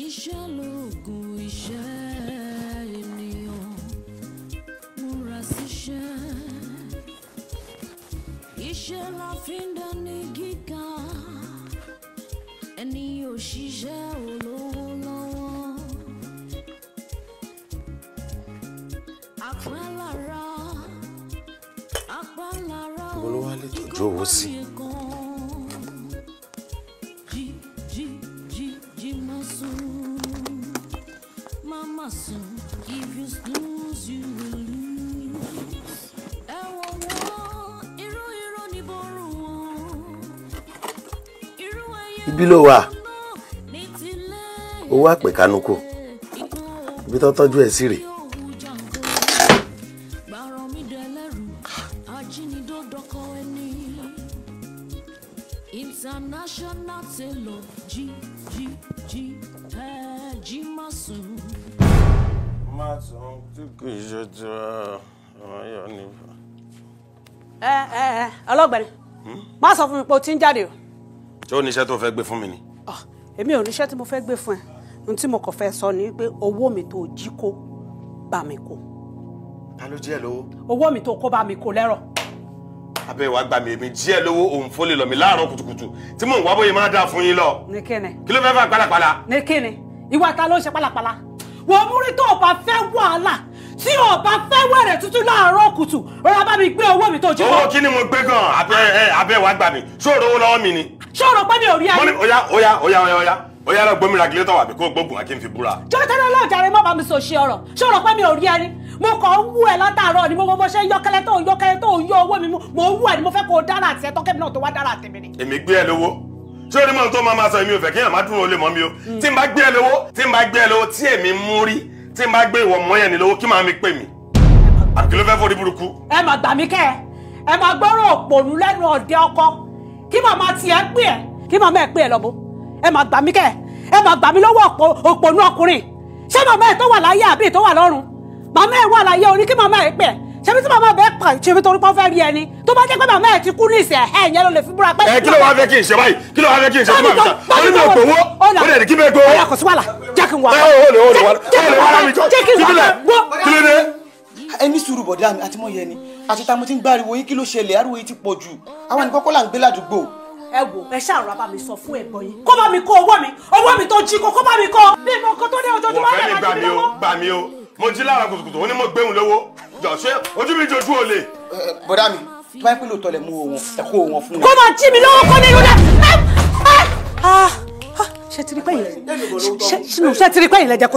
Iṣẹ́ lóògùn iṣẹ́ ènìyàn múra síṣẹ́. Iṣẹ́ la fi ń dání gíga ẹni ò ṣiṣẹ́ olówó lọ́wọ́. Àpálára àpálára olówó lè tọ́jú owó sí. MASUN, if you snooze, you will lose. Ibi ló wà. Owó àpèkánukò. Ibi tó tọ́jú ẹ̀ sí rè. International tailor MASUN. MASUN tí kì í ṣe ti ọ̀yọ́ ní. Ọlọ́gbẹ̀ni. Má sọ fún mi pé o ti ń jáde o. Ṣé o ní iṣẹ́ tó fẹ́ gbé fún mi ni? Èmi ò ní iṣẹ́ tí mo fẹ́ gbé fún ẹ. Ohun tí mo kàn fẹ́ sọ ni pé owó mi tó jí kó bá mi kó. Ta ló jí ẹ lówó? Owó mi tó kó bá mi kó lẹ́rọ̀. Abẹ́ ìwà gbà mí, èmi jí ẹ lówó òun fólè lọ mi láàárọ̀ kùtùkùtù tí mò ń wá bóyá máa dà fún yín lọ. Ní kíni? Kí ló fẹ́ fà pálapàla? Ní kíni? Ìwà ta ló ń ṣe pálapàla? Wọ́n mú rí tó o bá fẹ́ wàhálà tí o bá fẹ́ wẹ̀rẹ̀ tuntun láàárọ̀ kùtù rọra bá mi gbé owó mi tó jí kó. Owó kí ni mo gbé gan? Abẹ́ ìwà gbà mí. Ṣé o rówó lọ́wọ́ mi ni? Ṣé o rò pé mi ò rí ayé? Oya lọ gbómi ragilẹ́tọ̀ wà bí kó gbógun wá kí n fi búra. Jọ́tẹ́lẹ́ lọ́ọ̀ jàre má bá mi sọ ṣe ọ̀rọ̀. Ṣé o rò pé mi ò rí ẹni? Mo kàn ń wú ẹ látàárọ̀ ni mo ṣe yọ́kẹ́lẹ́ tó ń yọ owó mi mo ń wú ẹ ni mo fẹ́ kó o dára àti ẹ tọ́kẹ́ mi náà tó wá dára àtẹ̀mí ni. Èmi gbé ẹ lówó. Ṣé o ní mọ̀ tó máa sọ èmi ò fẹ́ kí èèyàn má dúró lé mọ́ mi o. Tí n bá gbé ẹ lówó tí èmi mú rí tí n bá gbé ìwọ mọ́ yẹn ní lówó kí màá mi pè mí. Àbí kí ló fẹ́ forí burúkú? Ẹ má gbà mí kẹ́ ẹ má gbọ́rọ̀ òpònú lẹ́nu ọ̀dẹ ọkọ kí màmá tiẹ̀ pè ẹ́ kí màmá ẹ̀ pè ẹ́ lọ́bọ̀ ẹ má gbà mí kẹ́ ẹ má gbà mí lọ́wọ́ òpònú ọkùnrin ṣé màmá ẹ̀ tó wà láyé àbí tó wà lọ́run màmá ẹ̀ wà láyé oní kí màmá ẹ̀ pè ẹ́ ṣebí tí màmá bẹ́ẹ̀ pa ṣebí torí pọ́n fẹ́ rí ẹni tó bá jẹ́ pé màmá ẹ̀ ti kú ní ìsẹ̀ ẹ̀ yẹn ló lè fi búra pé. Kí ló wá fẹ́ kí n ṣe báyìí kí ló wá fẹ́ kí n ṣe tí màmá ta ó ní mi ò gbowó ó dẹ̀ ní kí mi gbowó. ọ̀yà kò sí wàhálà jẹ́ kí n wà. ó lè wá ẹni sùúrù bọ̀dá mi àti mọ̀ yẹn ni àti ta mo ti ń gbáriwo yín kí ló ṣẹlẹ̀ ariwo yìí ti pọ̀ jù àwọn ẹni kọ́kọ́ là ń gbé ládùúgbò. Ẹ wò ẹ ṣàrọ̀ bá mi sọ fún ẹ̀gbọ́n yín kó bá mi kó owó mi tó jí kó bá mi kó bí mo kó tó dé ojoojúmọ́ rẹ̀ máa jí mi lọ́wọ́. Gbà mí o mo jí lára kùtùkùtù ó ní mo gbéhùn lówó jọ ṣé ojú mi jojú olè. Bọ̀dá mi tó bá ń pè lóòótọ́ lẹ̀ mú wọn ẹ kó wọn fún wọn. Kó máa jí mi lọ́wọ́ kó nínú rẹ̀. Ṣé ti rí pẹ́yìn lẹ́jẹ̀ kó